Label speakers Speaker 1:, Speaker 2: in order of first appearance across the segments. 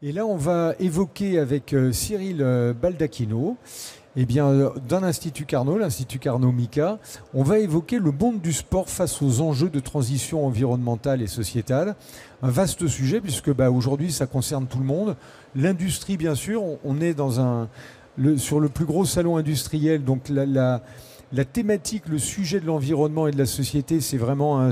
Speaker 1: Et là, on va évoquer avec Cyril Baldacchino, eh bien, d'un Institut Carnot, l'Institut Carnot MICA, on va évoquer le monde du sport face aux enjeux de transition environnementale et sociétale. Un vaste sujet puisque aujourd'hui, ça concerne tout le monde. L'industrie, bien sûr, on est sur le plus gros salon industriel, donc la thématique, le sujet de l'environnement et de la société, c'est vraiment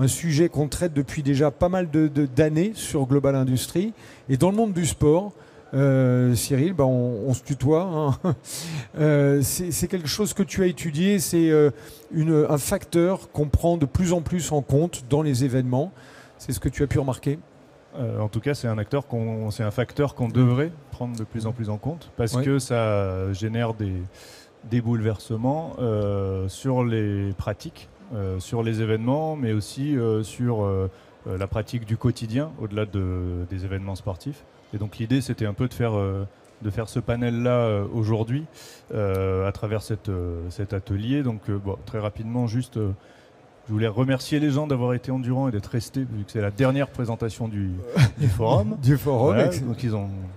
Speaker 1: un sujet qu'on traite depuis déjà pas mal d'années sur Global Industrie. Et dans le monde du sport, Cyril, on se tutoie. Hein. C'est quelque chose que tu as étudié, c'est un facteur qu'on prend de plus en plus en compte dans les événements. C'est ce que tu as pu remarquer?
Speaker 2: En tout cas, c'est c'est un facteur qu'on devrait prendre de plus en plus en compte parce que ça génère des bouleversements sur les pratiques, sur les événements, mais aussi sur la pratique du quotidien, au-delà des événements sportifs. Et donc l'idée, c'était un peu de faire ce panel-là aujourd'hui à travers cet atelier. Donc très rapidement, juste... je voulais remercier les gens d'avoir été endurants et d'être restés, vu que c'est la dernière présentation du forum.
Speaker 1: Du forum,
Speaker 2: voilà, donc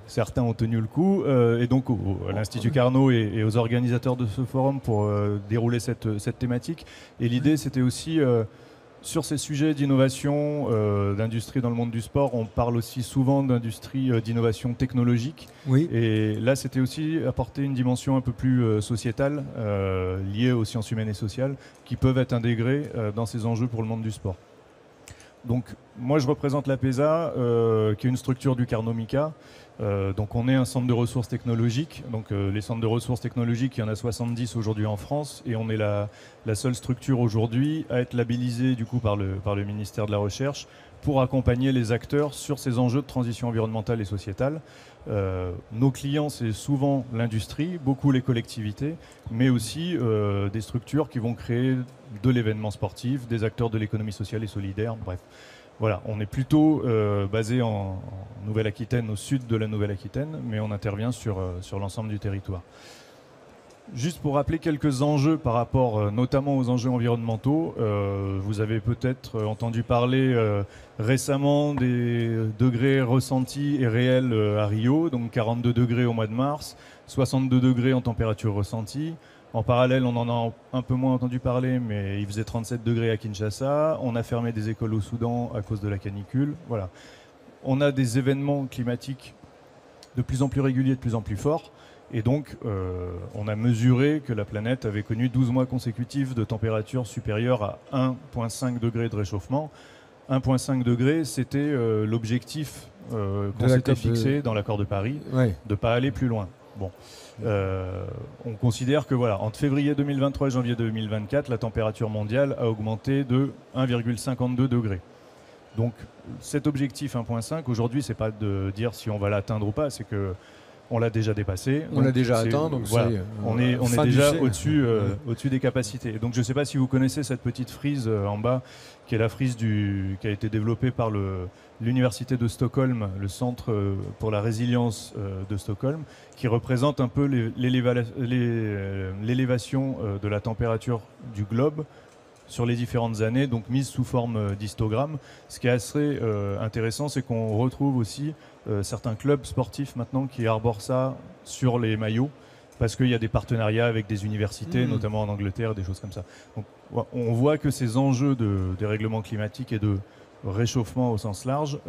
Speaker 2: certains ont tenu le coup. Et donc à l'Institut Carnot et aux organisateurs de ce forum pour dérouler cette thématique. Et l'idée, c'était aussi, sur ces sujets d'innovation, d'industrie dans le monde du sport, on parle aussi souvent d'industrie d'innovation technologique.
Speaker 1: Oui.
Speaker 2: Et là, c'était aussi apporter une dimension un peu plus sociétale, liée aux sciences humaines et sociales, qui peuvent être intégrées dans ces enjeux pour le monde du sport. Donc, moi, je représente l'APESA, qui est une structure du Carnot MICA. Donc, on est un centre de ressources technologiques. Donc, les centres de ressources technologiques, il y en a 70 aujourd'hui en France, et on est la seule structure aujourd'hui à être labellisée du coup par le ministère de la Recherche pour accompagner les acteurs sur ces enjeux de transition environnementale et sociétale. Nos clients, c'est souvent l'industrie, beaucoup les collectivités, mais aussi des structures qui vont créer de l'événement sportif, des acteurs de l'économie sociale et solidaire, bref. Voilà, on est plutôt basé en Nouvelle-Aquitaine, au sud de la Nouvelle-Aquitaine, mais on intervient sur l'ensemble du territoire. Juste pour rappeler quelques enjeux par rapport notamment aux enjeux environnementaux, vous avez peut-être entendu parler récemment des degrés ressentis et réels à Rio, donc 42 degrés au mois de mars, 62 degrés en température ressentie. En parallèle, on en a un peu moins entendu parler, mais il faisait 37 degrés à Kinshasa. On a fermé des écoles au Soudan à cause de la canicule. Voilà. On a des événements climatiques de plus en plus réguliers, de plus en plus forts. Et donc, on a mesuré que la planète avait connu 12 mois consécutifs de température supérieure à 1,5 degré de réchauffement. 1,5 degré, c'était l'objectif qu'on s'était fixé dans l'accord de Paris, de ne pas aller plus loin. Bon. On considère que entre février 2023 et janvier 2024, la température mondiale a augmenté de 1,52 degrés. Donc cet objectif 1,5, aujourd'hui, c'est pas de dire si on va l'atteindre ou pas, c'est que on l'a déjà dépassé.
Speaker 1: On l'a déjà atteint, donc
Speaker 2: on est déjà au-dessus des capacités. Donc je ne sais pas si vous connaissez cette petite frise en bas, qui est la frise qui a été développée par l'Université de Stockholm, le Centre pour la résilience de Stockholm, qui représente un peu l'élévation de la température du globe sur les différentes années, donc mise sous forme d'histogramme. Ce qui est assez intéressant, c'est qu'on retrouve aussi certains clubs sportifs maintenant qui arborent ça sur les maillots, parce qu'il y a des partenariats avec des universités, notamment en Angleterre, des choses comme ça. Donc, on voit que ces enjeux de dérèglement climatique et de réchauffement au sens large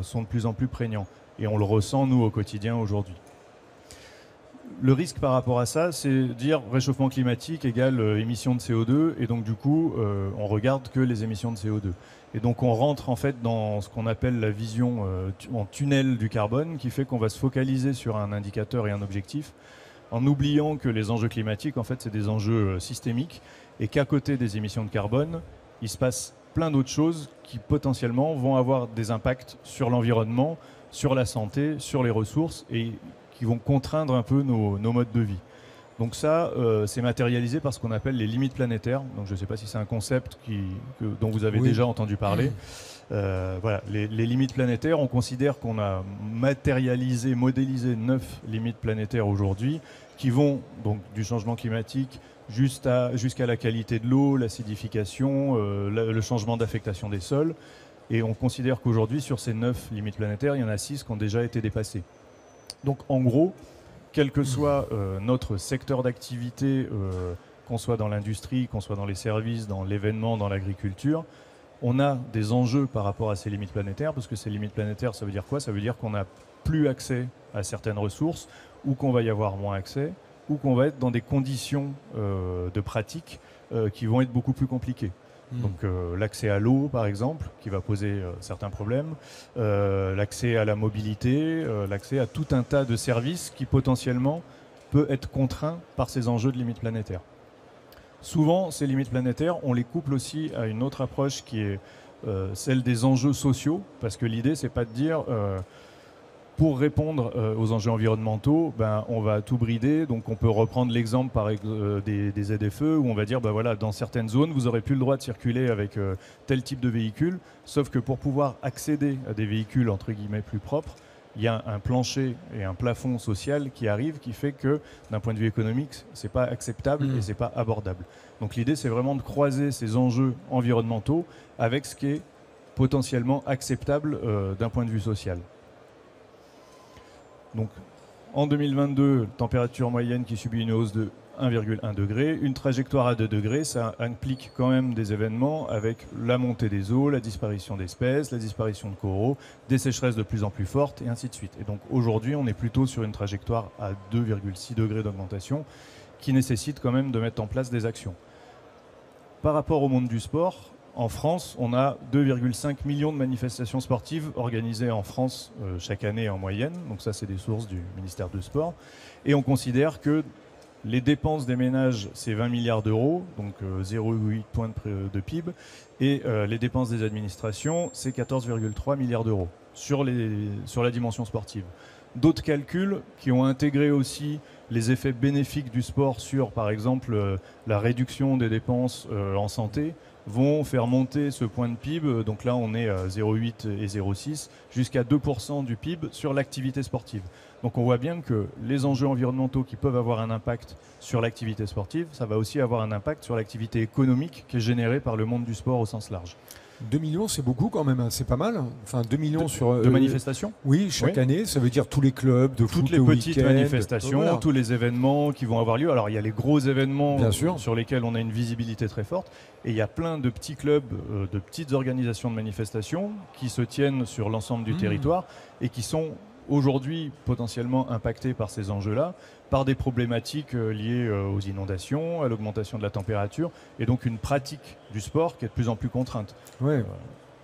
Speaker 2: sont de plus en plus prégnants. Et on le ressent, nous, au quotidien aujourd'hui. Le risque par rapport à ça, c'est dire réchauffement climatique égale émissions de CO2, et donc du coup, on regarde que les émissions de CO2. Et donc on rentre en fait dans ce qu'on appelle la vision en tunnel du carbone, qui fait qu'on va se focaliser sur un indicateur et un objectif, en oubliant que les enjeux climatiques, en fait, c'est des enjeux systémiques, et qu'à côté des émissions de carbone, il se passe plein d'autres choses qui potentiellement vont avoir des impacts sur l'environnement, sur la santé, sur les ressources, et qui vont contraindre un peu nos modes de vie. Donc ça, c'est matérialisé par ce qu'on appelle les limites planétaires. Donc je ne sais pas si c'est un concept dont vous avez déjà entendu parler. Voilà, les limites planétaires, on considère qu'on a matérialisé, modélisé 9 limites planétaires aujourd'hui, qui vont donc du changement climatique jusqu'à la qualité de l'eau, l'acidification, le changement d'affectation des sols, Et on considère qu'aujourd'hui, sur ces 9 limites planétaires, il y en a 6 qui ont déjà été dépassées. Donc en gros, quel que soit notre secteur d'activité, qu'on soit dans l'industrie, qu'on soit dans les services, dans l'événement, dans l'agriculture, on a des enjeux par rapport à ces limites planétaires, parce que ces limites planétaires, ça veut dire quoi? Ça veut dire qu'on n'a plus accès à certaines ressources, ou qu'on va y avoir moins accès, ou qu'on va être dans des conditions de pratique qui vont être beaucoup plus compliquées. Donc l'accès à l'eau, par exemple, qui va poser certains problèmes, l'accès à la mobilité, l'accès à tout un tas de services qui potentiellement peut être contraint par ces enjeux de limites planétaires. Souvent, ces limites planétaires, on les couple aussi à une autre approche qui est celle des enjeux sociaux, parce que l'idée, c'est pas de dire pour répondre aux enjeux environnementaux, on va tout brider. Donc on peut reprendre l'exemple des ZFE où on va dire voilà, dans certaines zones, vous n'aurez plus le droit de circuler avec tel type de véhicule, sauf que pour pouvoir accéder à des véhicules entre guillemets plus propres, il y a un plancher et un plafond social qui arrive, qui fait que d'un point de vue économique, c'est pas acceptable et c'est pas abordable. Donc l'idée, c'est vraiment de croiser ces enjeux environnementaux avec ce qui est potentiellement acceptable d'un point de vue social. Donc, en 2022, température moyenne qui subit une hausse de 1,1 degré, une trajectoire à 2 degrés, ça implique quand même des événements avec la montée des eaux, la disparition d'espèces, la disparition de coraux, des sécheresses de plus en plus fortes et ainsi de suite. Et donc aujourd'hui, on est plutôt sur une trajectoire à 2,6 degrés d'augmentation qui nécessite quand même de mettre en place des actions. Par rapport au monde du sport, en France, on a 2,5 millions de manifestations sportives organisées en France chaque année en moyenne. Donc ça, c'est des sources du ministère du Sport. Et on considère que les dépenses des ménages, c'est 20 milliards d'euros, donc 0,8 points de PIB. Et les dépenses des administrations, c'est 14,3 milliards d'euros sur la dimension sportive. D'autres calculs qui ont intégré aussi les effets bénéfiques du sport sur, par exemple, la réduction des dépenses en santé, vont faire monter ce point de PIB, donc là on est à 0,8 et 0,6, jusqu'à 2% du PIB sur l'activité sportive. Donc on voit bien que les enjeux environnementaux qui peuvent avoir un impact sur l'activité sportive, ça va aussi avoir un impact sur l'activité économique qui est générée par le monde du sport au sens large.
Speaker 1: 2 millions, c'est beaucoup quand même, hein. C'est pas mal. Enfin, 2 millions
Speaker 2: de manifestations.
Speaker 1: Oui, chaque année, ça veut dire tous les clubs de foot,
Speaker 2: toutes les petites manifestations, tous les événements qui vont avoir lieu. Alors il y a les gros événements sur lesquels on a une visibilité très forte, et il y a plein de petits clubs, de petites organisations de manifestations qui se tiennent sur l'ensemble du territoire et qui sont aujourd'hui potentiellement impactés par ces enjeux-là, par des problématiques liées aux inondations, à l'augmentation de la température, et donc une pratique du sport qui est de plus en plus contrainte.
Speaker 1: Ouais.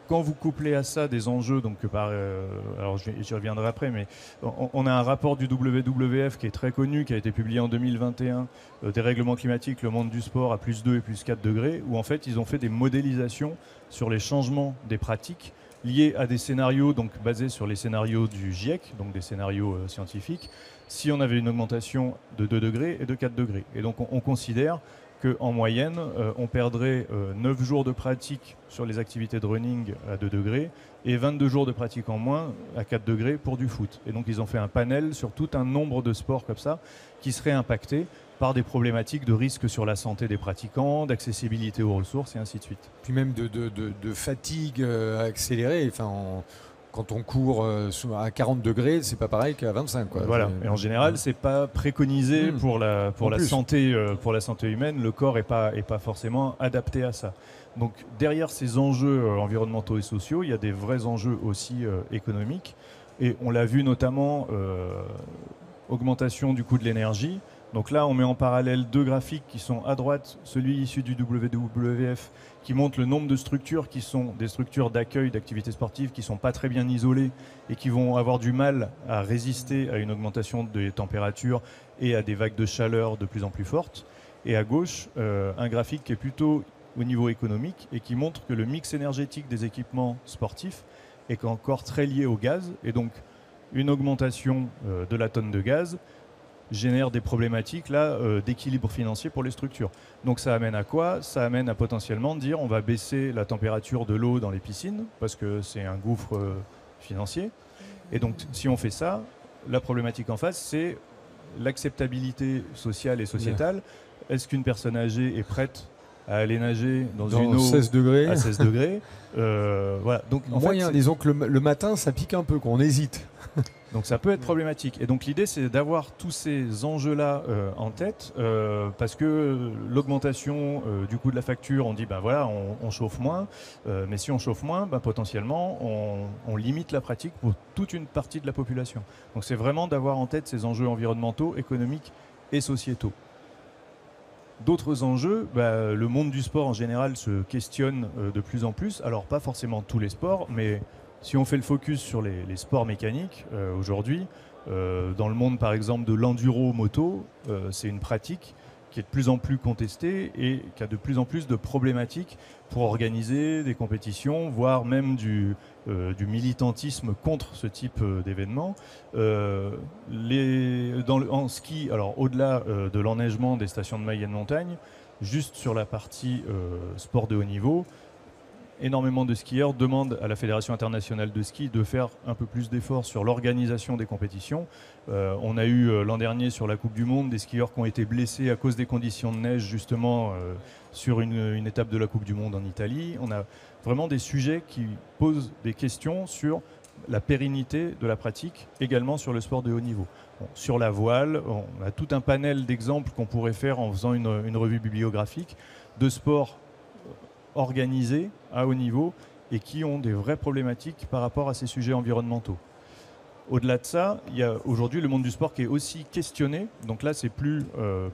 Speaker 2: Quand vous couplez à ça des enjeux, donc alors j'y reviendrai après, mais on a un rapport du WWF qui est très connu, qui a été publié en 2021, des règlements climatiques, le monde du sport à plus 2 et plus 4 degrés, où en fait ils ont fait des modélisations sur les changements des pratiques liés à des scénarios donc basés sur les scénarios du GIEC, donc des scénarios scientifiques, si on avait une augmentation de 2 degrés et de 4 degrés. Et donc on considère qu'en moyenne, on perdrait 9 jours de pratique sur les activités de running à 2 degrés et 22 jours de pratique en moins à 4 degrés pour du foot. Et donc ils ont fait un panel sur tout un nombre de sports comme ça qui seraient impactés par des problématiques de risque sur la santé des pratiquants, d'accessibilité aux ressources et ainsi de suite.
Speaker 1: Puis même de fatigue accélérée. Enfin, quand on court à 40 degrés, c'est pas pareil qu'à 25. Quoi.
Speaker 2: Voilà. Et en général, c'est pas préconisé pour la santé humaine. Le corps est pas forcément adapté à ça. Donc derrière ces enjeux environnementaux et sociaux, il y a des vrais enjeux aussi économiques. Et on l'a vu notamment augmentation du coût de l'énergie. Donc là, on met en parallèle deux graphiques qui sont à droite, celui issu du WWF, qui montre le nombre de structures qui sont des structures d'accueil d'activités sportives qui ne sont pas très bien isolées et qui vont avoir du mal à résister à une augmentation des températures et à des vagues de chaleur de plus en plus fortes. Et à gauche, un graphique qui est plutôt au niveau économique et qui montre que le mix énergétique des équipements sportifs est encore très lié au gaz. Et donc, une augmentation de la tonne de gaz génère des problématiques d'équilibre financier pour les structures. Donc ça amène à quoi? Ça amène à potentiellement dire on va baisser la température de l'eau dans les piscines parce que c'est un gouffre financier. Et donc si on fait ça, la problématique en face, c'est l'acceptabilité sociale et sociétale. Est-ce qu'une personne âgée est prête à aller nager dans
Speaker 1: Dans
Speaker 2: une eau
Speaker 1: 16 degrés.
Speaker 2: à 16 degrés. Voilà. Donc, en
Speaker 1: Moyen,
Speaker 2: fait,
Speaker 1: disons que le matin, ça pique un peu, qu'on hésite.
Speaker 2: donc ça peut être problématique. Et donc l'idée, c'est d'avoir tous ces enjeux-là en tête, parce que l'augmentation du coût de la facture, on dit, ben voilà, on chauffe moins, mais si on chauffe moins, ben, potentiellement, on limite la pratique pour toute une partie de la population. Donc c'est vraiment d'avoir en tête ces enjeux environnementaux, économiques et sociétaux. D'autres enjeux, bah, le monde du sport en général se questionne de plus en plus. Alors pas forcément tous les sports, mais si on fait le focus sur les sports mécaniques aujourd'hui, dans le monde par exemple de l'enduro moto, c'est une pratique qui est de plus en plus contestée et qui a de plus en plus de problématiques pour organiser des compétitions, voire même du militantisme contre ce type d'événement. En ski, alors au-delà de l'enneigement des stations de moyenne montagne, juste sur la partie sport de haut niveau, énormément de skieurs demandent à la Fédération internationale de ski de faire un peu plus d'efforts sur l'organisation des compétitions. On a eu l'an dernier sur la Coupe du Monde des skieurs qui ont été blessés à cause des conditions de neige justement sur une étape de la Coupe du Monde en Italie. On a vraiment des sujets qui posent des questions sur la pérennité de la pratique, également sur le sport de haut niveau. Bon, sur la voile, on a tout un panel d'exemples qu'on pourrait faire en faisant une revue bibliographique de sports organisés à haut niveau et qui ont des vraies problématiques par rapport à ces sujets environnementaux. Au-delà de ça, il y a aujourd'hui le monde du sport qui est aussi questionné. Donc là, c'est plus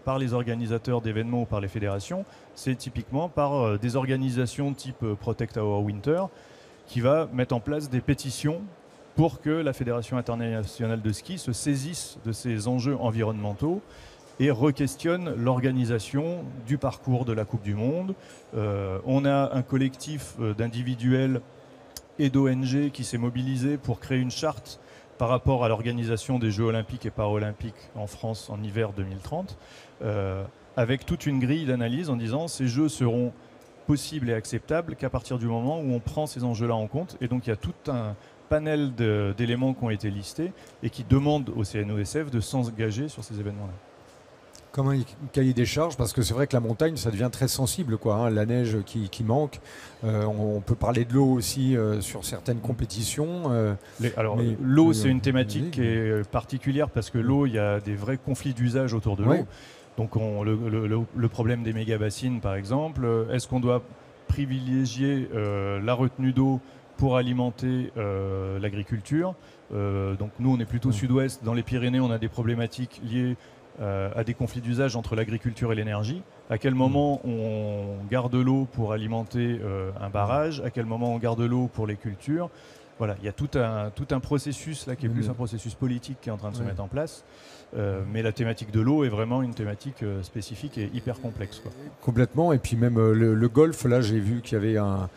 Speaker 2: par les organisateurs d'événements ou par les fédérations, c'est typiquement par des organisations type Protect Our Winter qui va mettre en place des pétitions pour que la Fédération internationale de ski se saisisse de ces enjeux environnementaux et re-questionne l'organisation du parcours de la Coupe du Monde. On a un collectif d'individuels et d'ONG qui s'est mobilisé pour créer une charte par rapport à l'organisation des Jeux olympiques et paralympiques en France en hiver 2030, avec toute une grille d'analyse en disant ces Jeux seront possibles et acceptables qu'à partir du moment où on prend ces enjeux-là en compte. Et donc il y a tout un panel d'éléments qui ont été listés et qui demandent au CNOSF de s'engager sur ces événements-là.
Speaker 1: Comme un cahier des charges, parce que c'est vrai que la montagne, ça devient très sensible, quoi, hein, la neige qui manque. On peut parler de l'eau aussi sur certaines compétitions.
Speaker 2: L'eau, c'est une thématique qui est particulière parce que l'eau, il y a des vrais conflits d'usage autour de l'eau.
Speaker 1: Ouais.
Speaker 2: Donc le problème des méga-bassines, par exemple, est-ce qu'on doit privilégier la retenue d'eau pour alimenter l'agriculture? Donc nous, on est plutôt sud-ouest. Dans les Pyrénées, on a des problématiques liées à des conflits d'usage entre l'agriculture et l'énergie. À quel moment on garde l'eau pour alimenter un barrage? À quel moment on garde l'eau pour les cultures? Voilà, il y a tout un processus là qui est plus un processus politique qui est en train de se mettre en place. Mais la thématique de l'eau est vraiment une thématique spécifique et hyper complexe, quoi.
Speaker 1: Complètement. Et puis même le golf, là, j'ai vu qu'il y avait un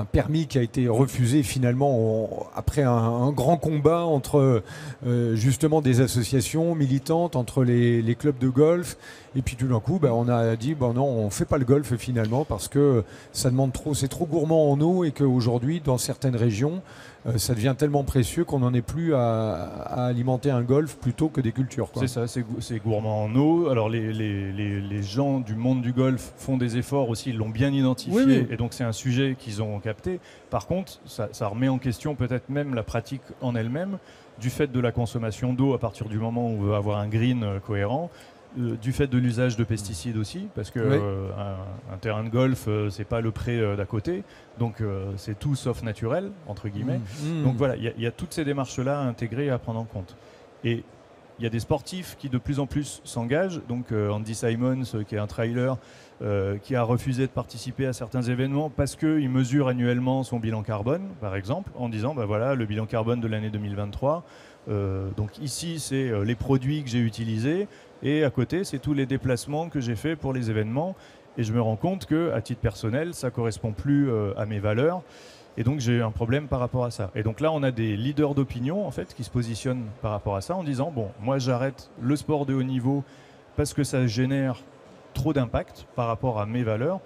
Speaker 1: permis qui a été refusé finalement après un grand combat entre justement des associations militantes, entre les clubs de golf. Et puis tout d'un coup, on a dit non, on ne fait pas le golf finalement parce que ça demande trop, c'est trop gourmand en eau et qu'aujourd'hui, dans certaines régions, ça devient tellement précieux qu'on n'en est plus à alimenter un golf plutôt que des cultures, quoi.
Speaker 2: C'est ça, c'est gourmand en eau. Alors les gens du monde du golf font des efforts aussi, ils l'ont bien identifié,
Speaker 1: oui.
Speaker 2: Et donc c'est un sujet qu'ils ont capté. Par contre, ça remet en question peut-être même la pratique en elle-même, du fait de la consommation d'eau à partir du moment où on veut avoir un green cohérent. Du fait de l'usage de pesticides aussi, parce que un terrain de golf, c'est pas le pré d'à côté, donc c'est tout sauf naturel, entre guillemets. Donc voilà, il y a toutes ces démarches-là à intégrer et à prendre en compte. Et il y a des sportifs qui de plus en plus s'engagent, donc Andy Simons, qui est un trailer, qui a refusé de participer à certains événements parce qu'il mesure annuellement son bilan carbone, par exemple, en disant, voilà, le bilan carbone de l'année 2023, donc ici, c'est les produits que j'ai utilisés, et à côté, c'est tous les déplacements que j'ai faits pour les événements. Et je me rends compte qu'à titre personnel, ça ne correspond plus à mes valeurs. Et donc, j'ai un problème par rapport à ça. Et donc là, on a des leaders d'opinion, en fait, qui se positionnent par rapport à ça en disant, bon, moi, j'arrête le sport de haut niveau parce que ça génère trop d'impact par rapport à mes valeurs.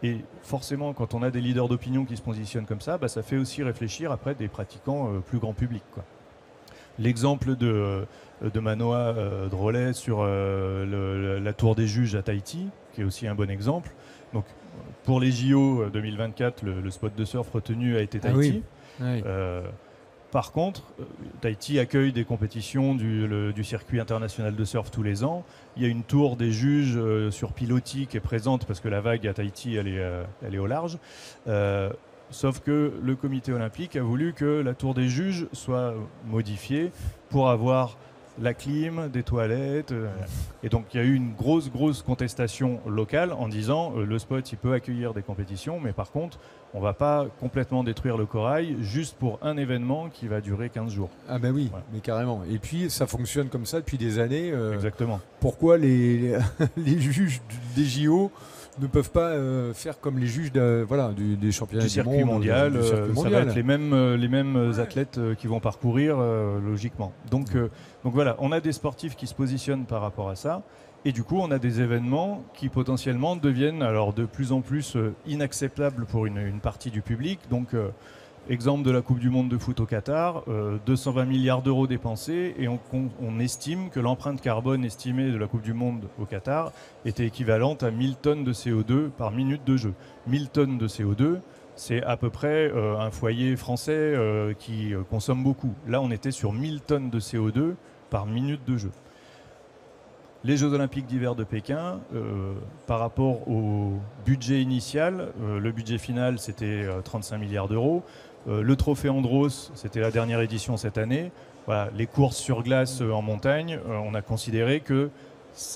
Speaker 2: Et forcément, quand on a des leaders d'opinion qui se positionnent comme ça, ça fait aussi réfléchir après des pratiquants plus grand public, quoi. L'exemple de Manoa Drolet sur la tour des juges à Tahiti, qui est aussi un bon exemple. Donc, pour les JO 2024, le spot de surf retenu a été Tahiti.
Speaker 1: Oui.
Speaker 2: Par contre, Tahiti accueille des compétitions du circuit international de surf tous les ans. Il y a une tour des juges sur pilotis qui est présente parce que la vague à Tahiti, elle est au large. Sauf que le comité olympique a voulu que la tour des juges soit modifiée pour avoir la clim, des toilettes. Et donc il y a eu une grosse contestation locale en disant le spot il peut accueillir des compétitions, mais par contre on ne va pas complètement détruire le corail juste pour un événement qui va durer 15 jours.
Speaker 1: Ah ben oui, voilà. Mais carrément. Et puis ça fonctionne comme ça depuis des années.
Speaker 2: Exactement.
Speaker 1: Pourquoi les juges des JO ne peuvent pas faire comme les juges des championnats
Speaker 2: du circuit mondial, ça va être les mêmes athlètes qui vont parcourir logiquement. Donc voilà, on a des sportifs qui se positionnent par rapport à ça, et du coup on a des événements qui potentiellement deviennent alors de plus en plus inacceptables pour une partie du public. Donc exemple de la Coupe du Monde de foot au Qatar, 220 milliards d'euros dépensés, et on estime que l'empreinte carbone estimée de la Coupe du Monde au Qatar était équivalente à 1000 tonnes de CO2 par minute de jeu. 1000 tonnes de CO2, c'est à peu près un foyer français qui consomme beaucoup. Là, on était sur 1000 tonnes de CO2 par minute de jeu. Les Jeux Olympiques d'hiver de Pékin, par rapport au budget initial, le budget final c'était 35 milliards d'euros. Le trophée Andros, c'était la dernière édition cette année. Voilà, les courses sur glace en montagne, on a considéré que,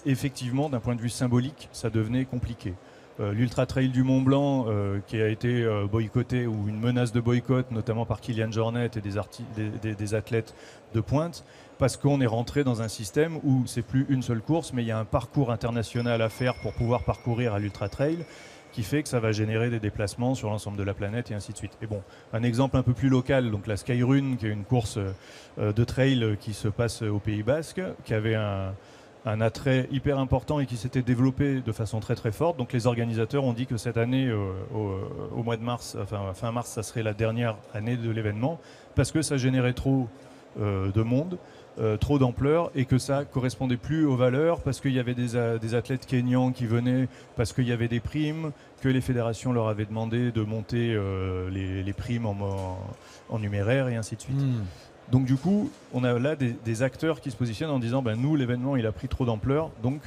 Speaker 2: effectivement, d'un point de vue symbolique, ça devenait compliqué. L'Ultra Trail du Mont Blanc, qui a été boycotté, ou une menace de boycott, notamment par Kilian Jornet et des athlètes de pointe, parce qu'on est rentré dans un système où c'est plus une seule course, mais il y a un parcours international à faire pour pouvoir parcourir à l'Ultra Trail, qui fait que ça va générer des déplacements sur l'ensemble de la planète et ainsi de suite. Et bon, un exemple un peu plus local, donc la Skyrun, qui est une course de trail qui se passe au Pays Basque, qui avait un attrait hyper important et qui s'était développé de façon très très forte. Donc les organisateurs ont dit que cette année, au mois de mars, enfin fin mars, ça serait la dernière année de l'événement, parce que ça générait trop de monde, trop d'ampleur, et que ça correspondait plus aux valeurs, parce qu'il y avait des athlètes kényans qui venaient, parce qu'il y avait des primes, que les fédérations leur avaient demandé de monter les primes en numéraire et ainsi de suite. Donc du coup, on a là des acteurs qui se positionnent en disant nous, l'événement, il a pris trop d'ampleur, donc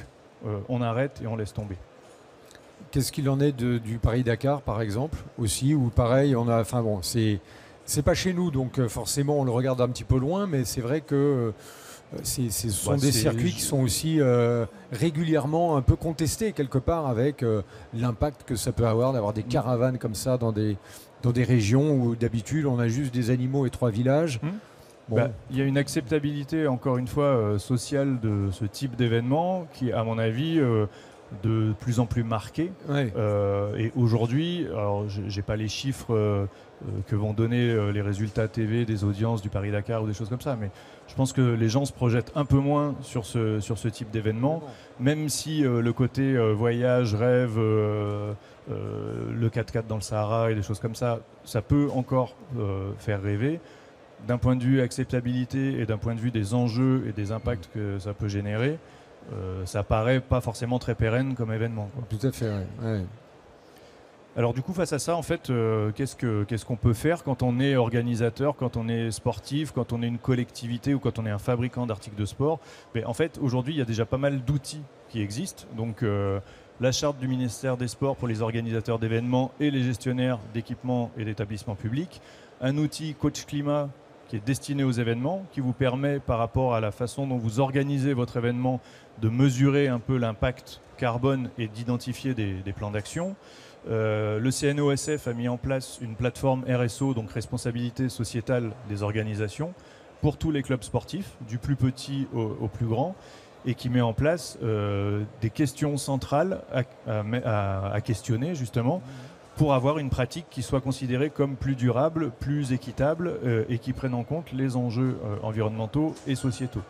Speaker 2: on arrête et on laisse tomber.
Speaker 1: Qu'est-ce qu'il en est du Paris-Dakar, par exemple, aussi, où pareil, on a... Enfin bon, c'est pas chez nous, donc forcément, on le regarde un petit peu loin, mais c'est vrai que ce sont des circuits qui sont aussi régulièrement un peu contestés, quelque part, avec l'impact que ça peut avoir d'avoir des caravanes comme ça dans des régions où d'habitude, on a juste des animaux et 3 villages.
Speaker 2: Bon. Il y a une acceptabilité, encore une fois, sociale de ce type d'événement qui, à mon avis, de plus en plus marquée.
Speaker 1: Ouais.
Speaker 2: Et aujourd'hui, alors j'ai pas les chiffres que vont donner les résultats TV des audiences du Paris-Dakar ou des choses comme ça, mais je pense que les gens se projettent un peu moins sur ce type d'événement, même si le côté voyage, rêve, le 4x4 dans le Sahara et des choses comme ça, ça peut encore faire rêver. D'un point de vue acceptabilité et d'un point de vue des enjeux et des impacts que ça peut générer, ça paraît pas forcément très pérenne comme événement, quoi.
Speaker 1: Tout à fait, ouais.
Speaker 2: Alors du coup, face à ça, en fait, qu'est-ce qu'on peut faire quand on est organisateur, quand on est sportif, quand on est une collectivité ou quand on est un fabricant d'articles de sport? Mais en fait, aujourd'hui, il y a déjà pas mal d'outils qui existent. Donc la charte du ministère des Sports pour les organisateurs d'événements et les gestionnaires d'équipements et d'établissements publics. Un outil Coach Climat qui est destiné aux événements, qui vous permet, par rapport à la façon dont vous organisez votre événement, de mesurer un peu l'impact carbone et d'identifier des plans d'action. Le CNOSF a mis en place une plateforme RSO, donc responsabilité sociétale des organisations, pour tous les clubs sportifs, du plus petit au plus grand, et qui met en place des questions centrales à questionner, justement, pour avoir une pratique qui soit considérée comme plus durable, plus équitable et qui prenne en compte les enjeux environnementaux et sociétaux.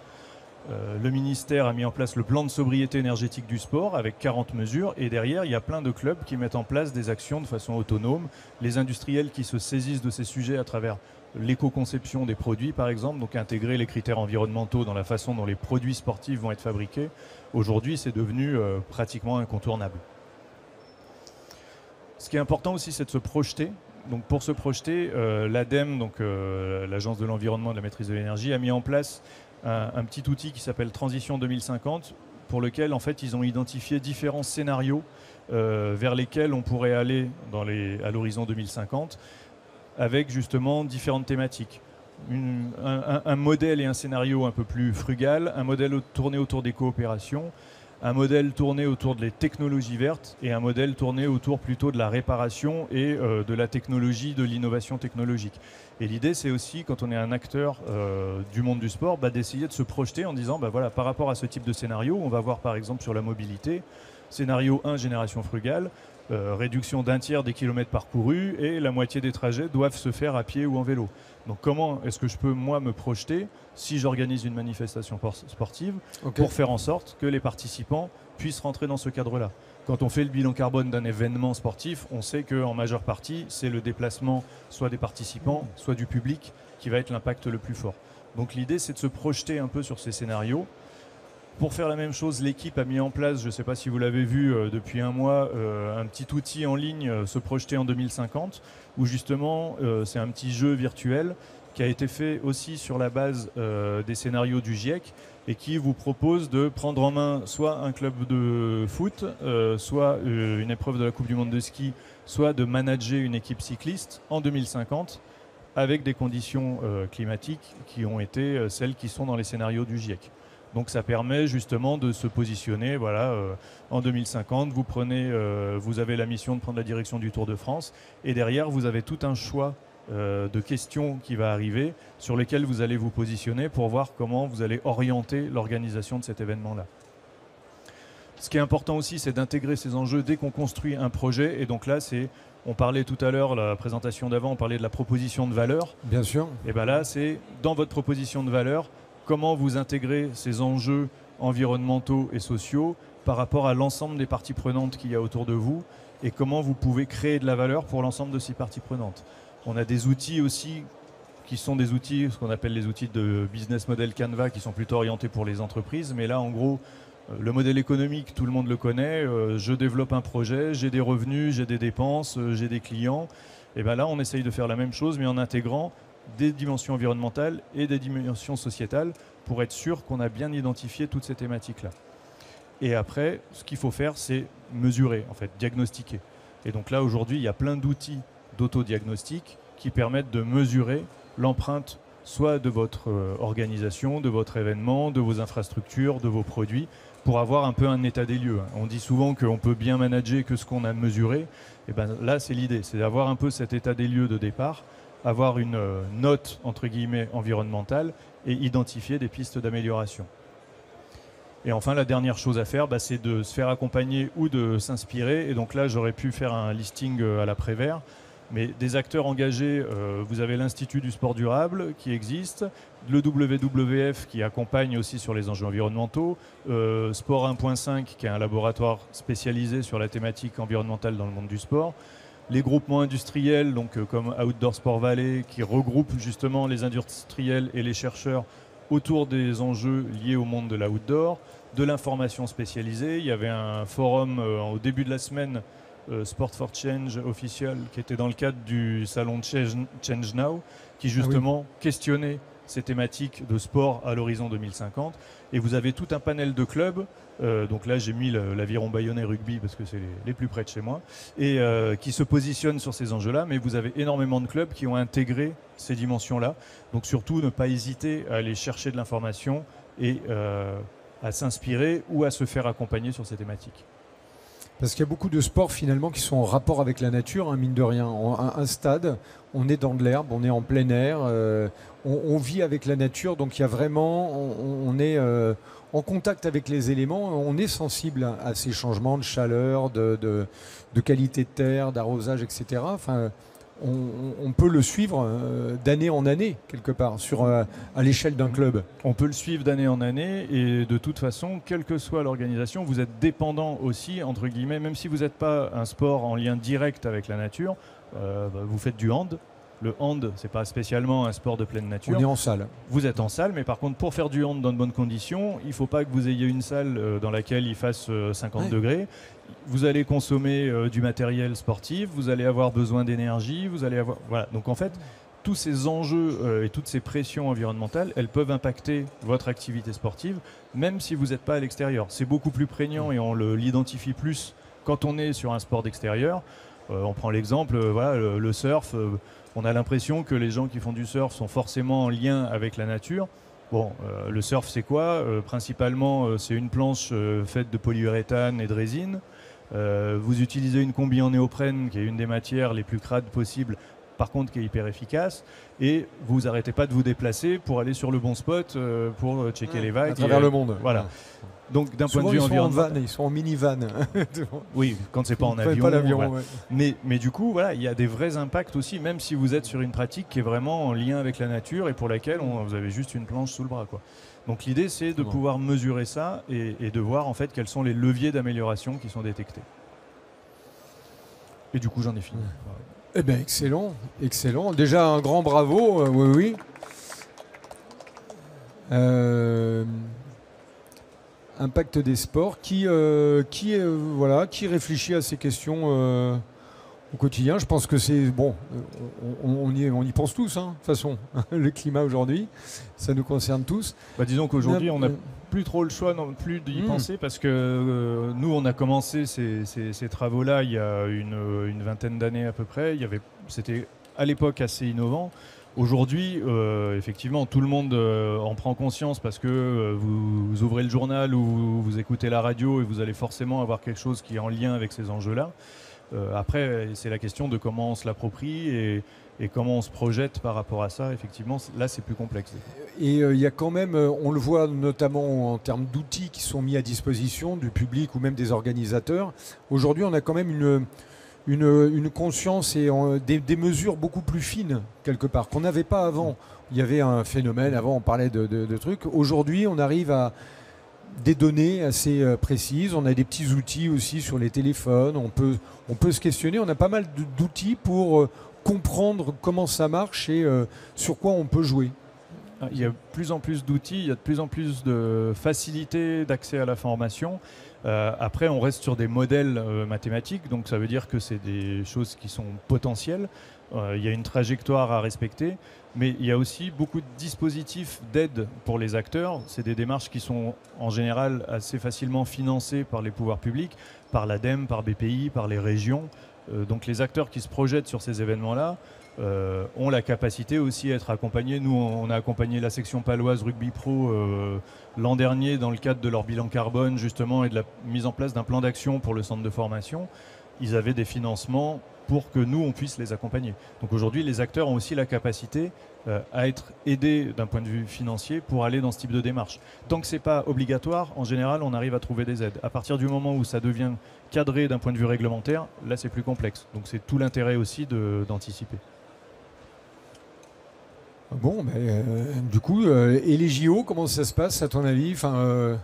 Speaker 2: Le ministère a mis en place le plan de sobriété énergétique du sport avec 40 mesures, et derrière il y a plein de clubs qui mettent en place des actions de façon autonome, les industriels qui se saisissent de ces sujets à travers l'éco-conception des produits par exemple, donc intégrer les critères environnementaux dans la façon dont les produits sportifs vont être fabriqués. Aujourd'hui, c'est devenu pratiquement incontournable. Ce qui est important aussi, c'est de se projeter. Donc pour se projeter, l'ADEME, donc l'Agence de l'environnement et de la maîtrise de l'énergie, a mis en place un petit outil qui s'appelle Transition 2050, pour lequel en fait ils ont identifié différents scénarios vers lesquels on pourrait aller à l'horizon 2050, avec justement différentes thématiques. Un modèle et un scénario un peu plus frugal, un modèle tourné autour des coopérations, un modèle tourné autour des technologies vertes et un modèle tourné autour plutôt de la réparation et de la technologie, de l'innovation technologique. Et l'idée, c'est aussi, quand on est un acteur du monde du sport, d'essayer de se projeter en disant, voilà, par rapport à ce type de scénario, on va voir par exemple sur la mobilité, scénario 1, génération frugale, réduction d'un tiers des kilomètres parcourus et la moitié des trajets doivent se faire à pied ou en vélo. Donc comment est-ce que je peux, moi, me projeter si j'organise une manifestation sportive pour faire en sorte que les participants puissent rentrer dans ce cadre-là. Quand on fait le bilan carbone d'un événement sportif, on sait qu'en majeure partie, c'est le déplacement soit des participants, soit du public qui va être l'impact le plus fort. Donc l'idée, c'est de se projeter un peu sur ces scénarios. Pour faire la même chose, l'équipe a mis en place, je ne sais pas si vous l'avez vu depuis un mois, un petit outil en ligne, Se projeter en 2050, où justement c'est un petit jeu virtuel qui a été fait aussi sur la base des scénarios du GIEC et qui vous propose de prendre en main soit un club de foot, soit une épreuve de la Coupe du Monde de ski, soit de manager une équipe cycliste en 2050 avec des conditions climatiques qui ont été celles qui sont dans les scénarios du GIEC. Donc ça permet justement de se positionner, voilà, en 2050, vous avez la mission de prendre la direction du Tour de France et derrière vous avez tout un choix de questions qui va arriver sur lesquelles vous allez vous positionner pour voir comment vous allez orienter l'organisation de cet événement-là. Ce qui est important aussi, c'est d'intégrer ces enjeux dès qu'on construit un projet. Et donc là, on parlait tout à l'heure, la présentation d'avant, on parlait de la proposition de valeur.
Speaker 1: Bien sûr.
Speaker 2: Et bien là, c'est dans votre proposition de valeur, comment vous intégrez ces enjeux environnementaux et sociaux par rapport à l'ensemble des parties prenantes qu'il y a autour de vous et comment vous pouvez créer de la valeur pour l'ensemble de ces parties prenantes. On a des outils aussi qui sont des outils, ce qu'on appelle les outils de business model Canva, qui sont plutôt orientés pour les entreprises. Mais là, en gros, le modèle économique, tout le monde le connaît. Je développe un projet, j'ai des revenus, j'ai des dépenses, j'ai des clients. Et bien là, on essaye de faire la même chose, mais en intégrant des dimensions environnementales et des dimensions sociétales pour être sûr qu'on a bien identifié toutes ces thématiques-là. Et après, ce qu'il faut faire, c'est mesurer, en fait, diagnostiquer. Et donc là, aujourd'hui, il y a plein d'outils d'autodiagnostic qui permettent de mesurer l'empreinte soit de votre organisation, de votre événement, de vos infrastructures, de vos produits, pour avoir un peu un état des lieux. On dit souvent qu'on peut bien manager que ce qu'on a mesuré. Et ben là, c'est l'idée, c'est d'avoir un peu cet état des lieux de départ, avoir une note, entre guillemets, environnementale et identifier des pistes d'amélioration. Et enfin, la dernière chose à faire, c'est de se faire accompagner ou de s'inspirer. Et donc là, j'aurais pu faire un listing à la Prévert. Mais des acteurs engagés, vous avez l'Institut du sport durable qui existe, le WWF qui accompagne aussi sur les enjeux environnementaux, Sport 1.5 qui est un laboratoire spécialisé sur la thématique environnementale dans le monde du sport, les groupements industriels donc, comme Outdoor Sport Valley qui regroupent justement les industriels et les chercheurs autour des enjeux liés au monde de l'outdoor, de l'information spécialisée. Il y avait un forum au début de la semaine Sport for Change officiel qui était dans le cadre du salon Change Now qui justement questionnait ces thématiques de sport à l'horizon 2050 et vous avez tout un panel de clubs donc là j'ai mis l'Aviron Bayonnais Rugby parce que c'est les plus près de chez moi et qui se positionnent sur ces enjeux là mais vous avez énormément de clubs qui ont intégré ces dimensions là donc surtout ne pas hésiter à aller chercher de l'information et à s'inspirer ou à se faire accompagner sur ces thématiques.
Speaker 1: Parce qu'il y a beaucoup de sports finalement qui sont en rapport avec la nature, hein, mine de rien. Un stade, on est dans de l'herbe, on est en plein air, on vit avec la nature, donc il y a vraiment, on est en contact avec les éléments, on est sensible à ces changements de chaleur, de qualité de terre, d'arrosage, etc. Enfin, on peut le suivre d'année en année, quelque part, à l'échelle d'un club.
Speaker 2: On peut le suivre d'année en année et de toute façon, quelle que soit l'organisation, vous êtes dépendant aussi, entre guillemets, même si vous n'êtes pas un sport en lien direct avec la nature, vous faites du hand, Le hand, c'est pas spécialement un sport de pleine nature.
Speaker 1: On est en salle.
Speaker 2: Vous êtes en salle, mais par contre, pour faire du hand dans de bonnes conditions, il ne faut pas que vous ayez une salle dans laquelle il fasse 50 degrés. Vous allez consommer du matériel sportif, vous allez avoir besoin d'énergie, vous allez avoir... Voilà. Donc en fait, tous ces enjeux et toutes ces pressions environnementales, elles peuvent impacter votre activité sportive, même si vous n'êtes pas à l'extérieur. C'est beaucoup plus prégnant et on l'identifie plus quand on est sur un sport d'extérieur. On prend l'exemple, voilà, le surf. On a l'impression que les gens qui font du surf sont forcément en lien avec la nature. Bon, le surf, c'est quoi? Principalement, c'est une planche faite de polyuréthane et de résine. Vous utilisez une combi en néoprène, qui est une des matières les plus crades possibles, par contre qui est hyper efficace, et vous n'arrêtez pas de vous déplacer pour aller sur le bon spot pour checker les vagues.
Speaker 1: À travers le monde.
Speaker 2: Voilà. Donc d'un point de vue
Speaker 1: environnemental, ils sont en minivan.
Speaker 2: Oui, quand c'est pas en avion.
Speaker 1: Pas l'avion.
Speaker 2: Voilà.
Speaker 1: Ouais.
Speaker 2: Mais du coup, voilà, il y a des vrais impacts aussi, même si vous êtes sur une pratique qui est vraiment en lien avec la nature et pour laquelle vous avez juste une planche sous le bras, quoi. Donc l'idée, c'est de pouvoir mesurer ça et de voir en fait quels sont les leviers d'amélioration qui sont détectés. Et du coup, j'en ai fini. Voilà.
Speaker 1: Eh bien, excellent, excellent. Déjà, un grand bravo, oui. Impact des sports, qui réfléchit à ces questions au quotidien. Je pense que c'est bon, on y pense tous, hein, de toute façon. Le climat aujourd'hui, ça nous concerne tous.
Speaker 2: Disons qu'aujourd'hui, on n'a plus trop le choix non plus d'y penser parce que nous, on a commencé ces travaux-là il y a une vingtaine d'années à peu près. C'était à l'époque assez innovant. Aujourd'hui, effectivement, tout le monde en prend conscience parce que vous ouvrez le journal ou vous écoutez la radio et vous allez forcément avoir quelque chose qui est en lien avec ces enjeux-là. Après, c'est la question de comment on se l'approprie et comment on se projette par rapport à ça. Effectivement, là, c'est plus complexe.
Speaker 1: Et il y a quand même, on le voit notamment en termes d'outils qui sont mis à disposition du public ou même des organisateurs. Aujourd'hui, on a quand même une conscience et des mesures beaucoup plus fines, quelque part, qu'on n'avait pas avant. Il y avait un phénomène, avant on parlait de trucs. Aujourd'hui, on arrive à des données assez précises. On a des petits outils aussi sur les téléphones. On peut se questionner. On a pas mal d'outils pour comprendre comment ça marche et sur quoi on peut jouer.
Speaker 2: Il y a de plus en plus d'outils, il y a de plus en plus de facilité d'accès à la formation. Après, on reste sur des modèles mathématiques, donc ça veut dire que c'est des choses qui sont potentielles. Il y a une trajectoire à respecter, mais il y a aussi beaucoup de dispositifs d'aide pour les acteurs. C'est des démarches qui sont en général assez facilement financées par les pouvoirs publics, par l'ADEME, par BPI, par les régions. Donc les acteurs qui se projettent sur ces événements-là ont la capacité aussi à être accompagnés. Nous, on a accompagné la section paloise Rugby Pro l'an dernier dans le cadre de leur bilan carbone justement et de la mise en place d'un plan d'action pour le centre de formation. Ils avaient des financements pour que nous, on puisse les accompagner. Donc aujourd'hui, les acteurs ont aussi la capacité à être aidés d'un point de vue financier pour aller dans ce type de démarche. Tant que ce n'est pas obligatoire, en général, on arrive à trouver des aides. À partir du moment où ça devient cadré d'un point de vue réglementaire, là, c'est plus complexe. Donc c'est tout l'intérêt aussi d'anticiper.
Speaker 1: Bon, du coup, et les JO, comment ça se passe à ton avis? Enfin,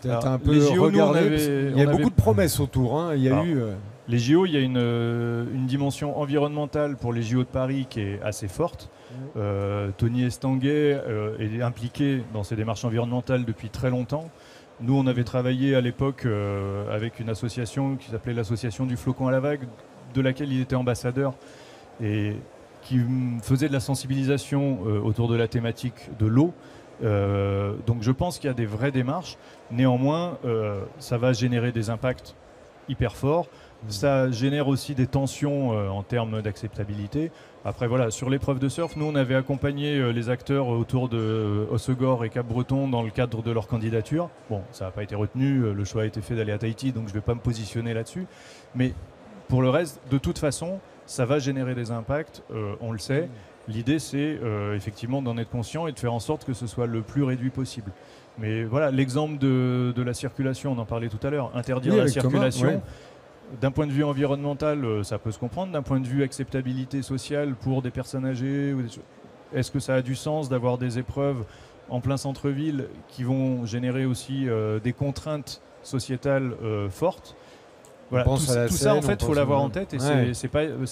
Speaker 1: tu as un peu
Speaker 2: JO,
Speaker 1: regardé. Il y a beaucoup de promesses autour. Hein. Il y a eu.
Speaker 2: Les JO, il y a une dimension environnementale pour les JO de Paris qui est assez forte. Tony Estanguet est impliqué dans ces démarches environnementales depuis très longtemps. Nous, on avait travaillé à l'époque avec une association qui s'appelait l'association du flocon à la vague, de laquelle il était ambassadeur et qui faisait de la sensibilisation autour de la thématique de l'eau. Donc je pense qu'il y a des vraies démarches. Néanmoins, ça va générer des impacts hyper forts. Ça génère aussi des tensions en termes d'acceptabilité. Après, voilà, sur l'épreuve de surf, nous, on avait accompagné les acteurs autour de Hossegor et Cap-Breton dans le cadre de leur candidature. Bon, ça n'a pas été retenu, le choix a été fait d'aller à Tahiti, donc je ne vais pas me positionner là-dessus. Mais pour le reste, de toute façon, ça va générer des impacts, on le sait. L'idée, c'est effectivement d'en être conscient et de faire en sorte que ce soit le plus réduit possible. Mais voilà, l'exemple de la circulation, on en parlait tout à l'heure, interdire la circulation. Thomas, ouais. D'un point de vue environnemental, ça peut se comprendre. D'un point de vue acceptabilité sociale pour des personnes âgées, est-ce que ça a du sens d'avoir des épreuves en plein centre-ville qui vont générer aussi des contraintes sociétales fortes? Voilà, tout ça, en fait, il faut l'avoir en tête. Et c'est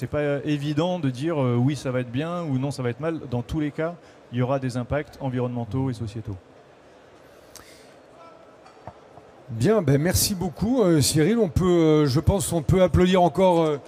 Speaker 2: pas évident de dire oui, ça va être bien ou non, ça va être mal. Dans tous les cas, il y aura des impacts environnementaux et sociétaux.
Speaker 1: Bien, ben merci beaucoup Cyril. Je pense qu'on peut applaudir encore